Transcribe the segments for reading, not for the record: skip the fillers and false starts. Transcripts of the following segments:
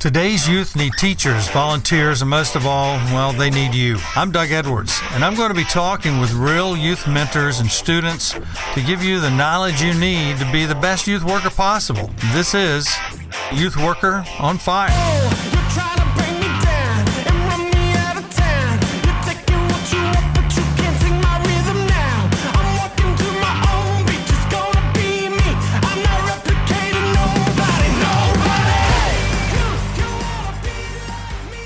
Today's youth need teachers, volunteers, and most of all, well, they need you. I'm Doug Edwards, and I'm going to be talking with real youth mentors and students to give you the knowledge you need to be the best youth worker possible. This is Youth Worker on Fire.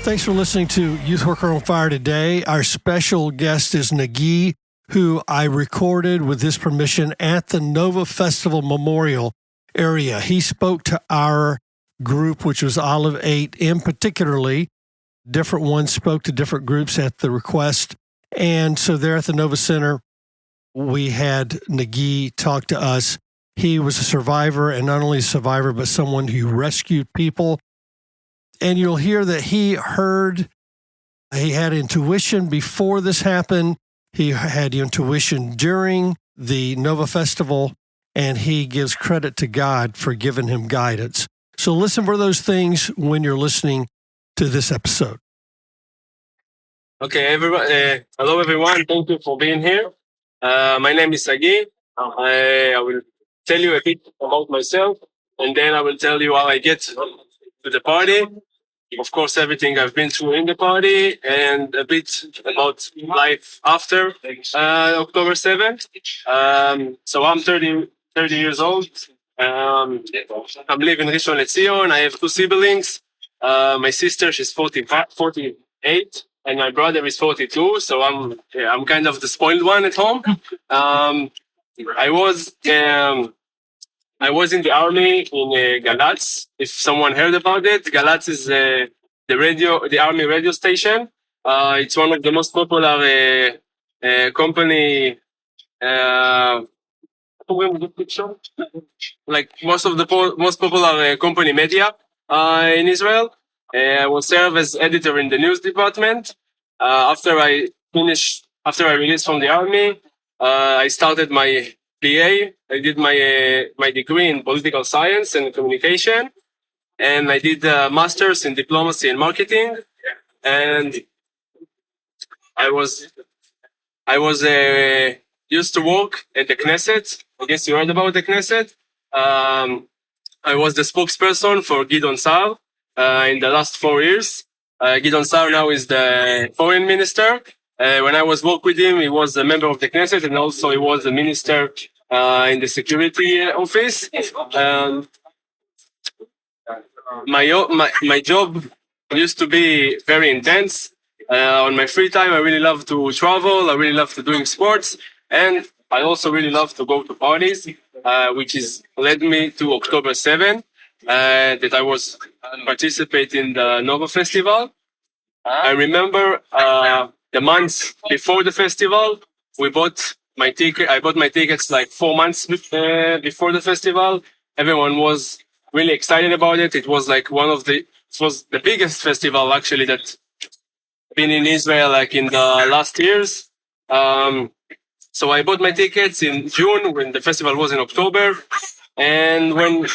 Thanks for listening to Youth Worker on Fire today. Our special guest is Nagee, who I recorded with his permission at the Nova Festival Memorial area. He spoke to our group, which was Olive 8 in particularly. Different ones spoke to different groups at the request. And so there at the Nova Center, we had Nagee talk to us. He was a survivor, and not only a survivor, but someone who rescued people. And you'll hear that he had intuition before this happened. He had intuition during the Nova Festival, and he gives credit to God for giving him guidance. So listen for those things when you're listening to this episode. Okay, hello everyone. Thank you for being here. My name is Nagee. I will tell you a bit about myself, and then I will tell you how I get to the party. Of course, everything I've been through in the party, and a bit about life after October 7th. So I'm 30 years old. I'm living in Rishon LeZion. I have two siblings. My sister, she's 48, and my brother is 42. So I'm kind of the spoiled one at home. I was in the army in Galatz. If someone heard about it, Galatz is the army radio station. It's one of the most popular company. Like most popular company media in Israel. I will serve as editor in the news department. After I released from the army, I started my PA. I did my degree in political science and communication, and I did a master's in diplomacy and marketing. And I was used to work at the Knesset. I guess you heard about the Knesset. I was the spokesperson for Gideon Sa'ar in the last 4 years. Gideon Sa'ar now is the foreign minister. When I was working with him, he was a member of the Knesset, and also he was a minister in the security office. My job used to be very intense. On my free time, I really love to travel. I really love to doing sports, and I also really love to go to parties, which is led me to October 7, that I was participating in the Nova Festival. I remember the months before the festival, I bought my tickets like 4 months before the festival. Everyone was really excited about it. It was like it was the biggest festival actually that been in Israel like in the last years. So I bought my tickets in June when the festival was in October. And when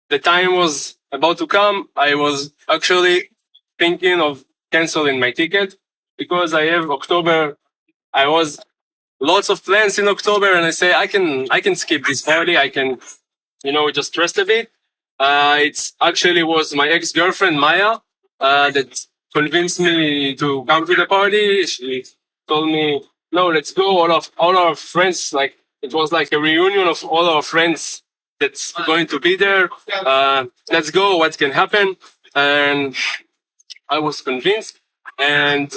the time was about to come, I was actually thinking of canceling my ticket because I have October. I was lots of plans in October, and I say I can skip this party. I can, just rest a bit. It's actually was my ex-girlfriend Maya that convinced me to come to the party. She told me, "No, let's go. All our friends, like it was like a reunion of all our friends that's going to be there. Let's go. What can happen?" And I was convinced. And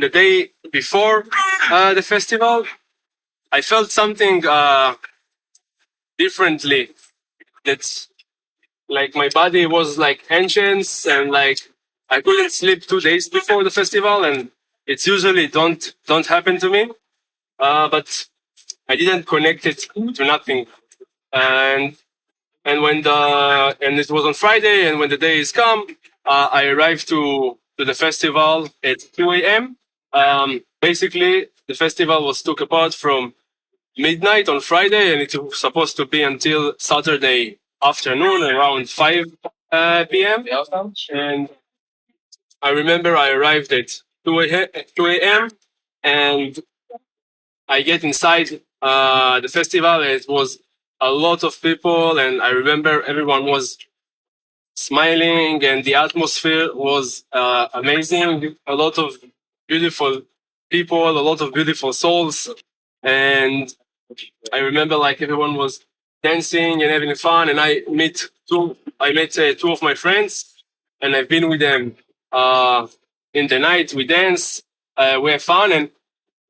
the day before the festival, I felt something differently. That's like my body was like anxious, and like I couldn't sleep 2 days before the festival, and it's usually don't happen to me. But I didn't connect it to nothing, and it was on Friday, and when the day is come, I arrived to the festival at 2 a.m. Basically, the festival was took apart from midnight on Friday, and it was supposed to be until Saturday afternoon, around 5 p.m. And I remember I arrived at 2 a.m. and I get inside the festival. And it was a lot of people, and I remember everyone was smiling, and the atmosphere was amazing. A lot of beautiful people, a lot of beautiful souls, and I remember like everyone was dancing and having fun. And I met two of my friends, and I've been with them in the night. We dance, we have fun, and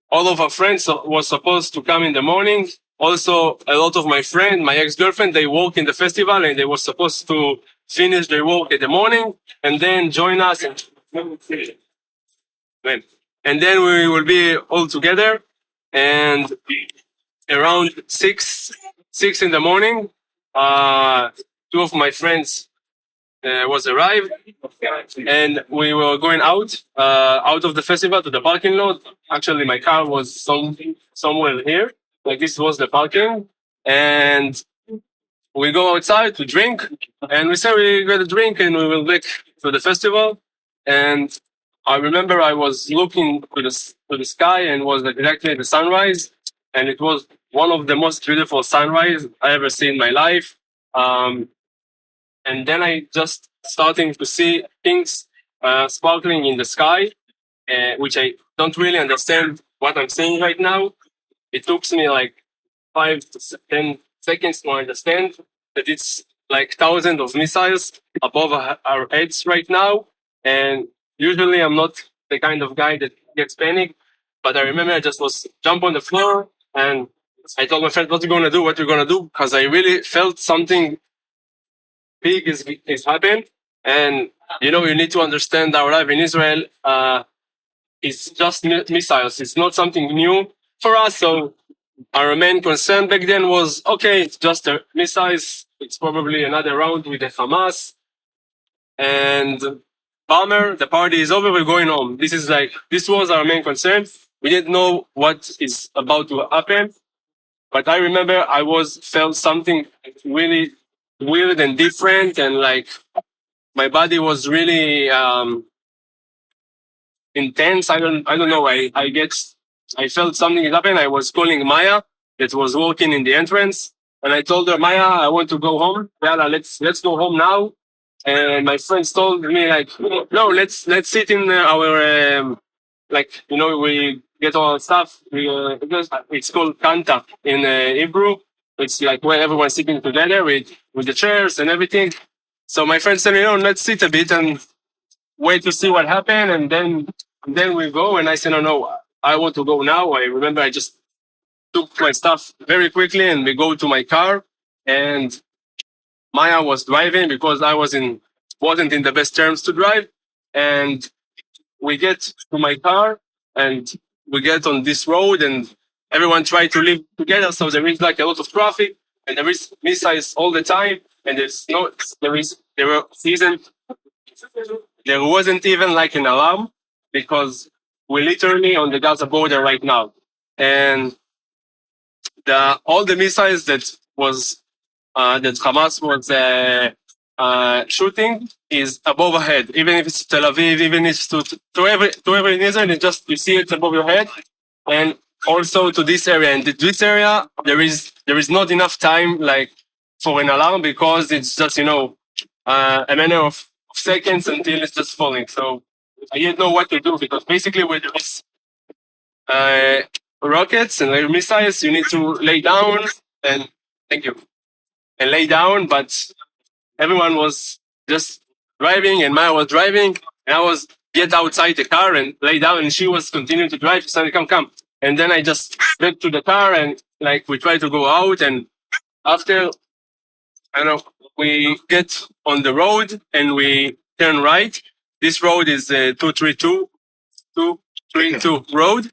all of our friends was supposed to come in the morning. Also, a lot of my friend, my ex-girlfriend, they work in the festival and they were supposed to finish their work in the morning and then join us. And then we will be all together. And around six in the morning, two of my friends was arrived, and we were going out of the festival to the parking lot. Actually, my car was somewhere here. Like this was the parking, and we go outside to drink, and we say we get a drink and we will back to the festival. And I remember I was looking to the sky and was exactly the sunrise, and it was one of the most beautiful sunrise I ever seen in my life. And then I just starting to see things sparkling in the sky, which I don't really understand what I'm seeing right now. It took me like 5 to 10 seconds to understand that it's like thousands of missiles above our heads right now. And usually I'm not the kind of guy that gets panicked, but I remember I just was jump on the floor and I told my friend, "What you gonna do? What you gonna do?" Because I really felt something big is happened. And you need to understand our life in Israel. It's just missiles. It's not something new for us. So our main concern back then was, okay, it's just a missiles. It's probably another round with the Hamas. And bummer, the party is over. We're going home. This was our main concern. We didn't know what is about to happen. But I remember I felt something really weird and different, and like my body was really intense. I don't know. I felt something happen. I was calling Maya that was working in the entrance, and I told her, Maya, I want to go home. Yalla, let's go home now. And my friends told me like, no, let's sit in our we get all our stuff. It's called kanta in Hebrew. It's like where everyone's sitting together with the chairs and everything. So my friend said, let's sit a bit and wait to see what happened, and then we go. And I said, no, I want to go now. I remember I just took my stuff very quickly and we go to my car. And Maya was driving because I wasn't in the best terms to drive. And we get to my car and we get on this road and everyone tried to live together. So there is like a lot of traffic and there is missiles all the time. And there wasn't even like an alarm because we're literally on the Gaza border right now. And all the missiles that Hamas was shooting is above our head. Even if it's Tel Aviv, even if it's to every in Israel, it's just you see it above your head. And also to this area. And this area, there is not enough time like for an alarm because it's just a matter of seconds until it's just falling. So I didn't know what to do because basically with this rockets and missiles, you need to lay down and thank you and lay down. But everyone was just driving, and Maya was driving, and I was get outside the car and lay down, and she was continuing to drive. She said, "Come," and then I just went to the car and like we tried to go out, and after I don't know, we get on the road and we turn right. This road is 232 road.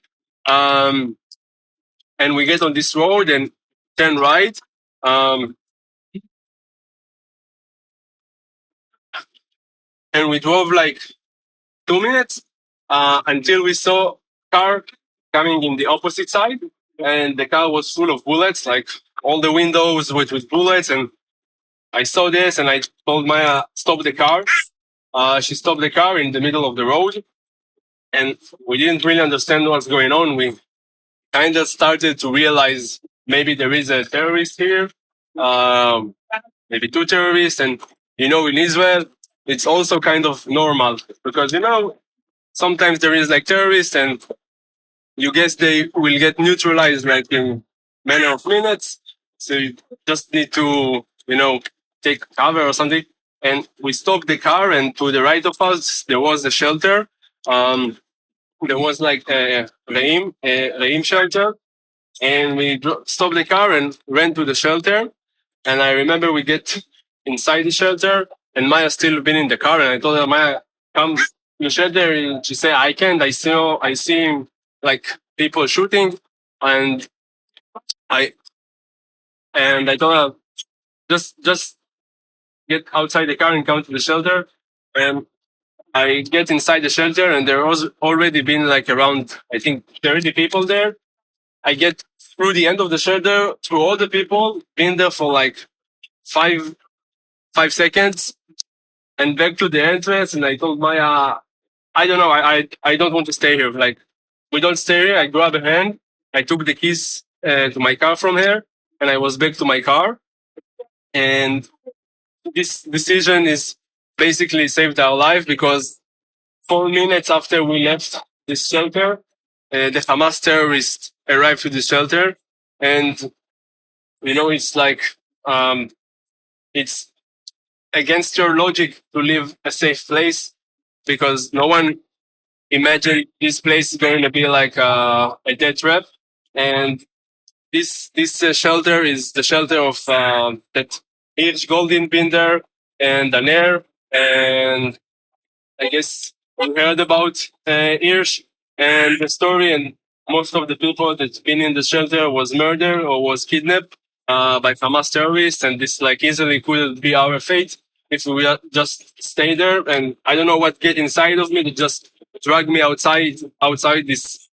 And we get on this road and turn right. And we drove like 2 minutes until we saw a car coming in the opposite side. And the car was full of bullets, like all the windows with bullets. And I saw this and I told Maya, stop the car. She stopped the car in the middle of the road, and we didn't really understand what's going on. We kind of started to realize maybe there is a terrorist here, um, maybe two terrorists. And, in Israel, it's also kind of normal because, sometimes there is like terrorists and you guess they will get neutralized like in matter of minutes. So you just need to, take cover or something. And we stopped the car, and to the right of us, there was a shelter. Um, there was like a Reim shelter, and we stopped the car and ran to the shelter. And I remember we get inside the shelter, and Maya still been in the car, and I told her, Maya, come to the shelter. And she said, I can't. I see like people shooting, and I I told her, just get outside the car and come to the shelter. And I get inside the shelter, and there was already been like around, I think, 30 people there. I get through the end of the shelter, through all the people, been there for like five 5 seconds, and back to the entrance. And I told Maya, I don't know, I don't want to stay here. Like, we don't stay here. I grabbed her hand. I took the keys to my car from her, and I was back to my car. And this decision is basically saved our life because 4 minutes after we left this shelter, the Hamas terrorists arrived to the shelter. And, it's like, it's against your logic to leave a safe place because no one imagined this place is going to be like a death trap. And this shelter is the shelter of that H. Goldin been there, and Daner, and I guess you heard about Hirsch and the story. And most of the people that's been in the shelter was murdered or was kidnapped by Hamas terrorists, and this like easily could be our fate if we just stay there. And I don't know what get inside of me to just drag me outside this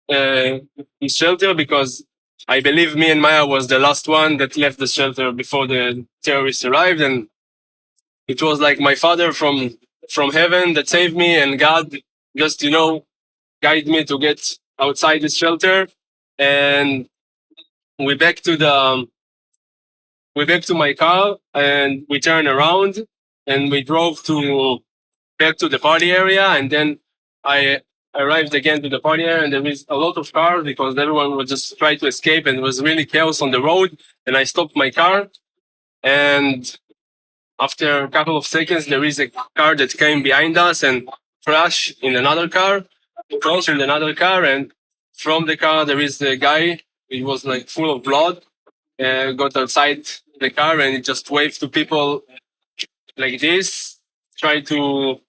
shelter, because I believe me and Maya was the last one that left the shelter before the terrorists arrived. And it was like my father from heaven that saved me, and God just guide me to get outside this shelter. And we back to the we back to my car, and we turned around, and we drove to back to the party area. And then I arrived again to the party area, and there was a lot of cars because everyone was just trying to escape, and it was really chaos on the road. And I stopped my car, and after a couple of seconds, there is a car that came behind us and crashed in another car, and from the car there is a guy. He was like full of blood. Got outside the car, and he just waved to people like this, tried to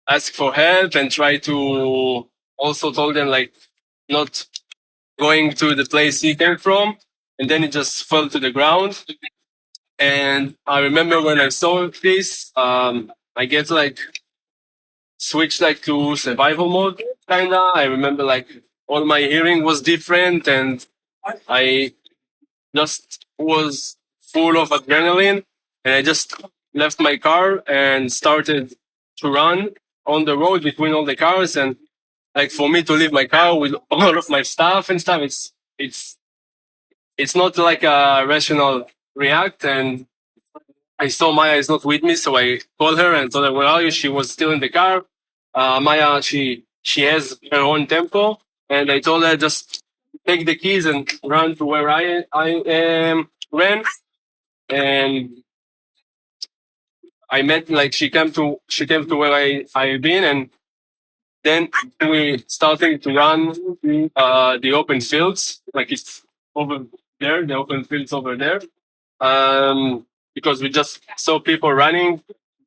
ask for help, and tried to also told them like not going to the place he came from. And then he just fell to the ground. And I remember when I saw this, I get like switched like to survival mode kinda. I remember like all my hearing was different, and I just was full of adrenaline, and I just left my car and started to run on the road between all the cars. And like for me to leave my car with all of my stuff and stuff, it's not like a rational react. And I saw Maya is not with me, so I called her and told her, where are you? She was still in the car. Maya, she has her own tempo, and I told her just take the keys and run to where I ran. And I met like she came to where I've been, and then we started to run the open fields, like it's over there, the open fields over there. Because we just saw people running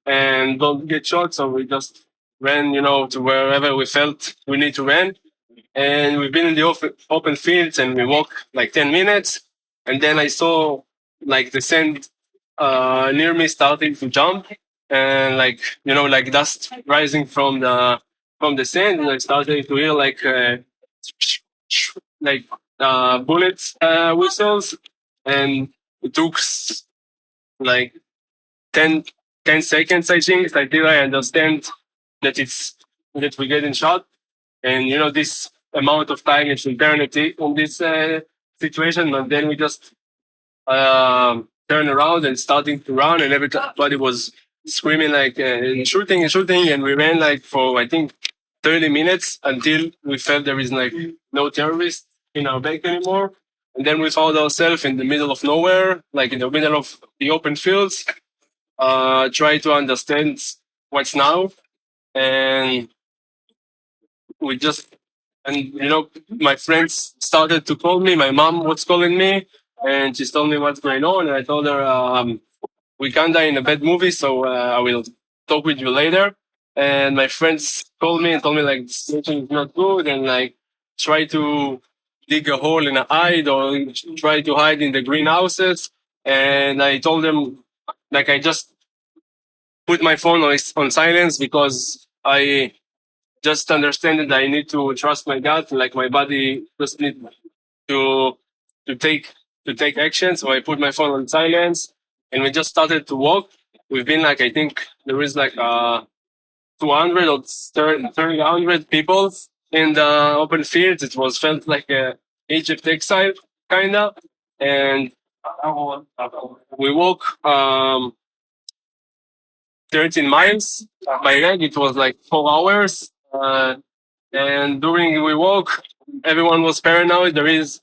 and don't get shot, so we just ran, to wherever we felt we need to run. And we've been in the open fields, and we walked like 10 minutes, and then I saw like the sand near me starting to jump, and like like dust rising from the sand. And I started to hear like bullets whistles. And it took like 10, 10 seconds, I think, until I understand that that we're getting shot. And, this amount of time is eternity in this situation. And then we just turn around and starting to run, and everybody was screaming like and shooting and shooting, and we ran like for I think 30 minutes until we felt there is like no terrorists in our back anymore. And then we found ourselves in the middle of nowhere, like in the middle of the open fields, try to understand what's now. And we just, and my friends started to call me. My mom was calling me, and she told me what's going on. And I told her, we kinda in a bad movie, so I will talk with you later. And my friends called me and told me like the situation is not good, and like try to dig a hole and hide, or try to hide in the greenhouses. And I told them like I just put my phone on silence, because I just understand that I need to trust my gut. Like my body just need to to take to take action. So I put my phone on silence, and we just started to walk. We've been like, I think there is like 200 or 300 people in the open fields. It was felt like a Egypt exile kinda, and we walk 13 miles by leg. It was like 4 hours. And during we walk, everyone was paranoid. There is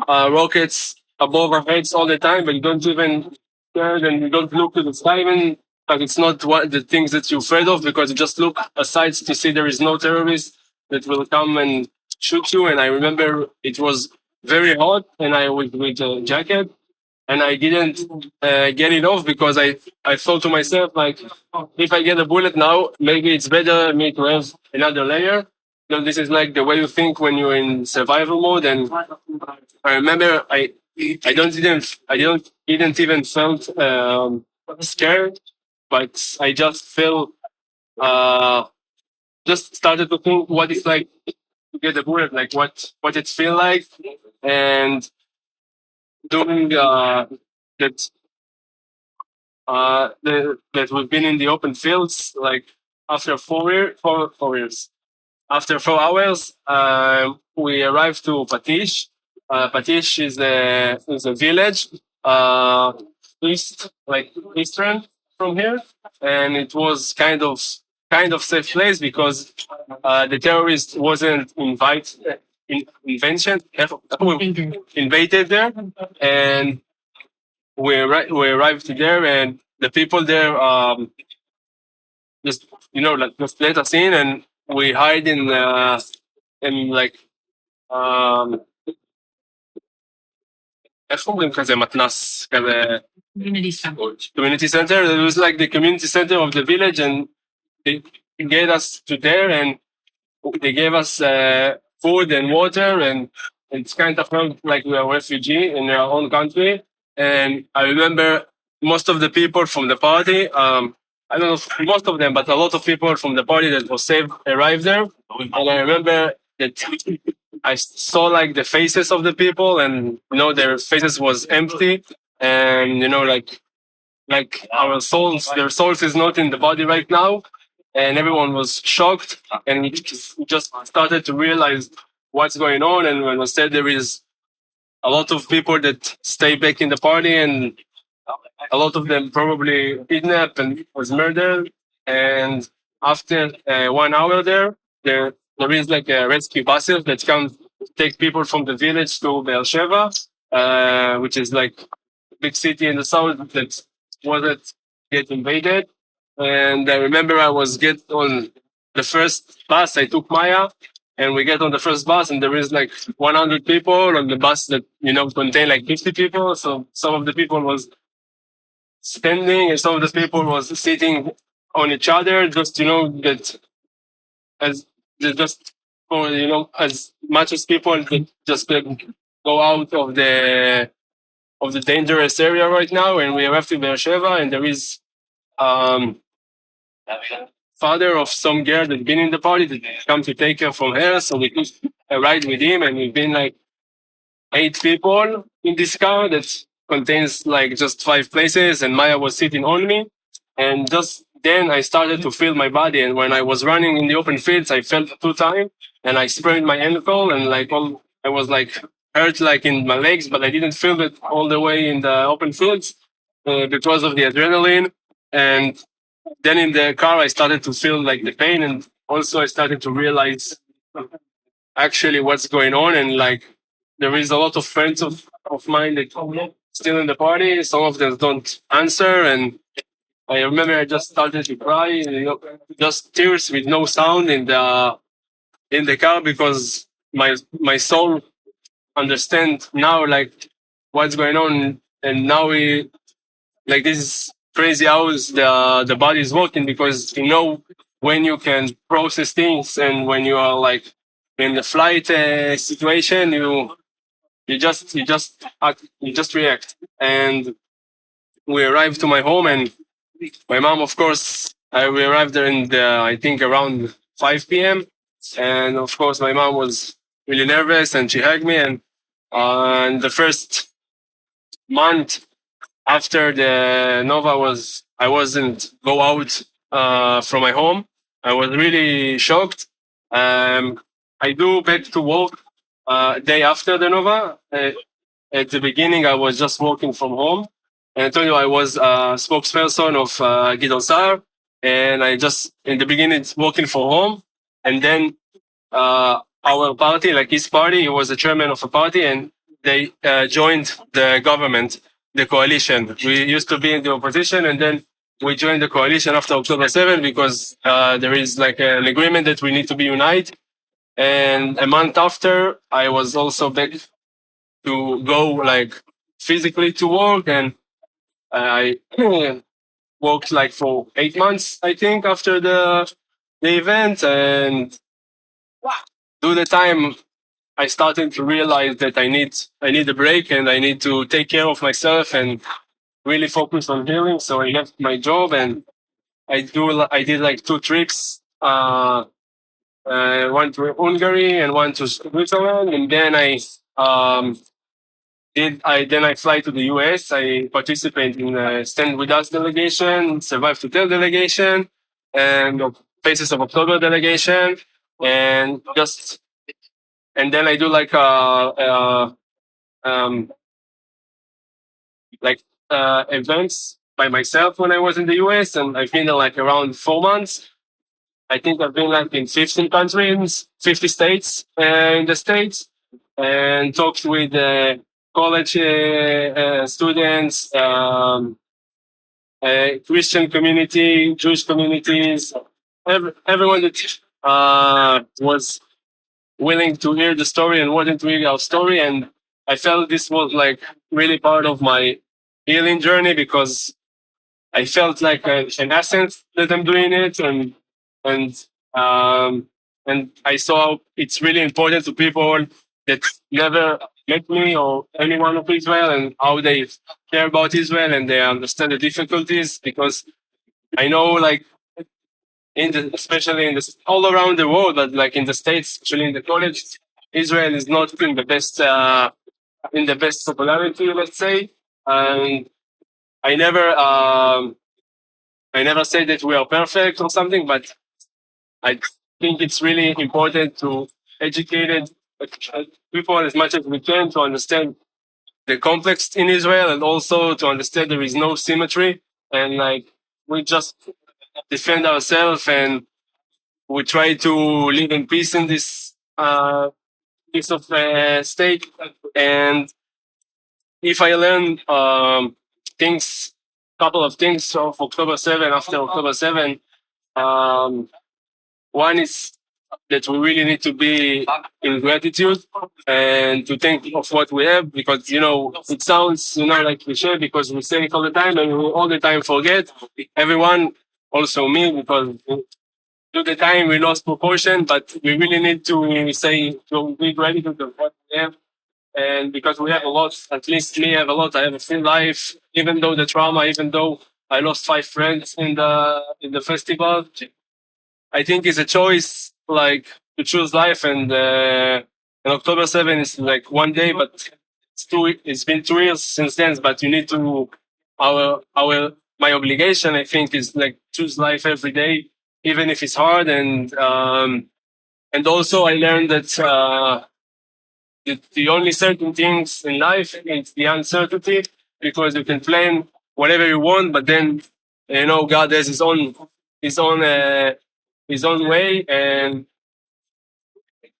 rockets above our heads all the time, but you don't even turn and you don't look to the sky even. But it's not what the things that you're afraid of, because you just look aside to see there is no terrorist that will come and shoot you. And I remember it was very hot, and I was with a jacket, and I didn't get it off, because I thought to myself like, if I get a bullet now, maybe it's better me to have another layer. This is like the way you think when you're in survival mode. And I remember I didn't even felt scared, but I just felt just started to think what it's like to get a bullet, like what it feel like. And doing that that we've been in the open fields, like after 4 years. After 4 hours, we arrived to Patish. Patish is a village eastern from here, and it was kind of safe place, because the terrorist wasn't invaded there. And we arrived there, and the people there just like just let us in, and we hide in like איך אומרים כזה מתנ"ס כזה community center. It was like the community center of the village, and they get us to there, and they gave us food and water, and it's kind of felt like we are refugee in our own country. And I remember most of the people from the party, I don't know if most of them, but a lot of people from the party that was saved arrived there. And I remember that I saw like the faces of the people, and their faces was empty, and like their souls is not in the body right now. And everyone was shocked, and we just started to realize what's going on. And when I said there is a lot of people that stay back in the party, and a lot of them probably kidnapped and was murdered. And after 1 hour there is like a rescue buses that comes take people from the village to Be'er Sheva, which is like a big city in the south that wasn't get invaded. And I remember I was get on the first bus. I took Maya, and we get on the first bus, and there is like 100 people on the bus that contain like 50 people. So some of the people was standing, and some of the people was sitting on each other, just that as just for as much as people that just go out of the dangerous area right now. And we arrived to Be'er Sheva, and there is father of some girl that been in the party that come to take her from her. So we took a ride with him, and we've been like 8 people in this car that contains like just 5 places, and Maya was sitting on me. And just then I started to feel my body. And when I was running in the open fields, I felt 2 times and I sprained my ankle and I was like hurt like in my legs, but I didn't feel it all the way in the open fields because of the adrenaline. And then in the car, I started to feel like the pain, and also I started to realize actually what's going on. And like there is a lot of friends of mine that still in the party. Some of them don't answer, and I remember I just started to cry, just tears with no sound in the car because my soul understand now like what's going on, and now we like this is crazy how is the body is working, because you know when you can process things and when you are like in the flight situation, you just react. And we arrived to my home, and my mom, of course, we arrived there in the I think around 5 p.m. And of course, my mom was really nervous, and she hugged me. And the first month after the Nova I wasn't go out from my home. I was really shocked. I do back to work day after the Nova. At the beginning, I was just working from home. And I told you I was a spokesperson of Gidon Sar. And I just, in the beginning, working from home. And then our party, like his party, he was the chairman of a party, and they joined the government, the coalition. We used to be in the opposition, and then we joined the coalition after October 7 because there is like an agreement that we need to be united. And a month after, I was also back to go like physically to work, and I worked like for 8 months, I think, after the event. And through the time, I started to realize that I need a break, and I need to take care of myself and really focus on healing. So I left my job, and I did like 2 trips. One to Hungary and one to Switzerland, and then um, I fly to the US. I participate in the Stand With Us delegation, Survive to Tell delegation, and Faces of October delegation, and then I do um, like events by myself when I was in the US, and I've been there like around 4 months. I think I've been like in 15 countries, 50 states in the States, and talked with college students, Christian community, Jewish communities, everyone that was willing to hear the story and wanted to hear our story. And I felt this was like really part of my healing journey, because I felt like an essence that I'm doing it, and um, and I saw it's really important to people that never met me or anyone of Israel, and how they care about Israel and they understand the difficulties, because I know like especially in the all around the world, but like in the States, especially in the college, Israel is not in the best popularity, let's say. And I never I never say that we are perfect or something, but I think it's really important to educate people as much as we can to understand the complex in Israel, and also to understand there is no symmetry, and like we just defend ourselves, and we try to live in peace in this piece of state. And if I learn things, couple of things of October 7, after October 7, one is that we really need to be in gratitude and to think of what we have, because, it sounds, like cliche, because we say it all the time and we all the time forget. Everyone, also me, because to the time we lost proportion, but we really need to to be gratitude of what we have. And because we have a lot, at least me have a lot, I have a full life, even though the trauma, even though I lost 5 friends in the festival, I think it's a choice, like, to choose life. And October 7 is like one day, but it's been 2 years since then. But you need to, our my obligation, I think, is like choose life every day, even if it's hard. And also I learned that the only certain things in life is the uncertainty, because you can plan whatever you want, but then God has his own way. And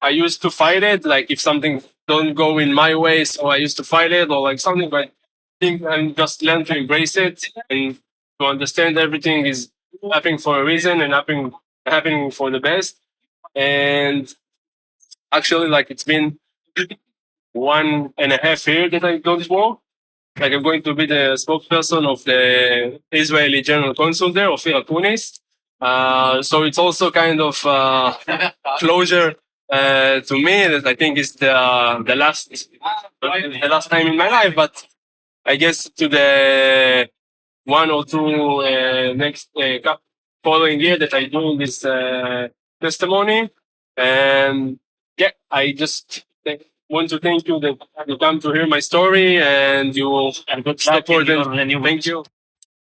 I used to fight it, like if something don't go in my way, so I used to fight it or like something. But I think I'm just learn to embrace it and to understand everything is happening for a reason and happening for the best. And actually, like it's been 1.5 years that I go this war. Like I'm going to be the spokesperson of the Israeli General Consul there, Ofir Akunis. So it's also kind of closure to me that I think is the last time in my life. But I guess to the 1 or 2 next following year that I do this testimony. And yeah, I just want to thank you that you come to hear my story and you support it. Thank you.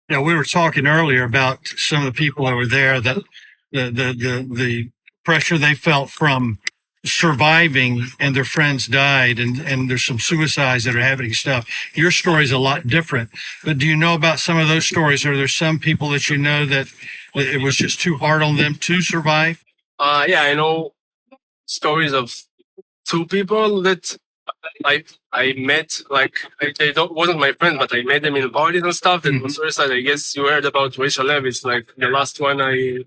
Yeah, we were talking earlier about some of the people that were there, that the pressure they felt from surviving and their friends died, and there's some suicides that are happening stuff. Your story is a lot different, but do you know about some of those stories? Are there some people that you know that it was just too hard on them to survive? Yeah, I know stories of 2 people that I met, like they wasn't my friends, but I met them in parties and stuff. That was suicide. I guess you heard about Rachel Lev. It's like the last one I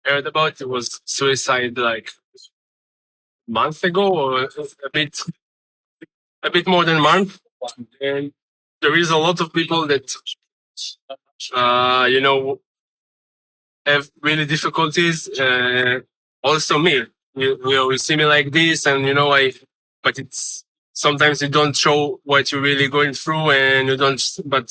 heard about. It was suicide like a month ago, or a bit more than a month. And there is a lot of people that have really difficulties. Also me, you see me like this, and but it's sometimes you don't show what you're really going through, and you don't. But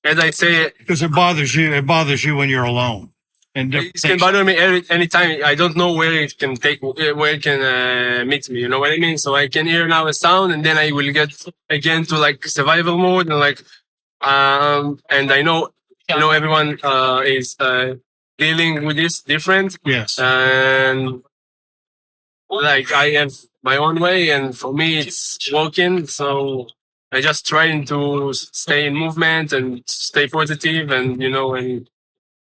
as I say, because it bothers you when you're alone. And it can bother me anytime. I don't know where it can meet me. You know what I mean? So I can hear now a sound, and then I will get again to like survival mode, and like, and I know, everyone is dealing with this different. Yes. And like I have my own way, and for me it's walking. So I just trying to stay in movement and stay positive, and and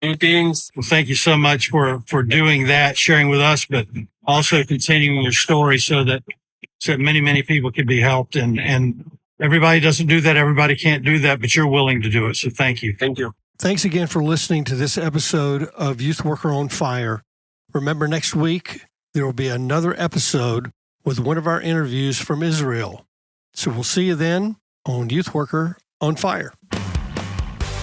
do things. Well, thank you so much for doing that, sharing with us, but also continuing your story so that many people can be helped. And everybody doesn't do that. Everybody can't do that, but you're willing to do it. So thank you. Thank you. Thanks again for listening to this episode of Youth Worker on Fire. Remember, next week, there will be another episode with one of our interviews from Israel. So we'll see you then on Youth Worker on Fire.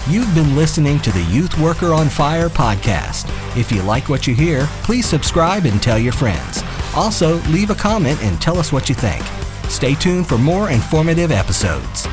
You've been listening to the Youth Worker on Fire podcast. If you like what you hear, please subscribe and tell your friends. Also, leave a comment and tell us what you think. Stay tuned for more informative episodes.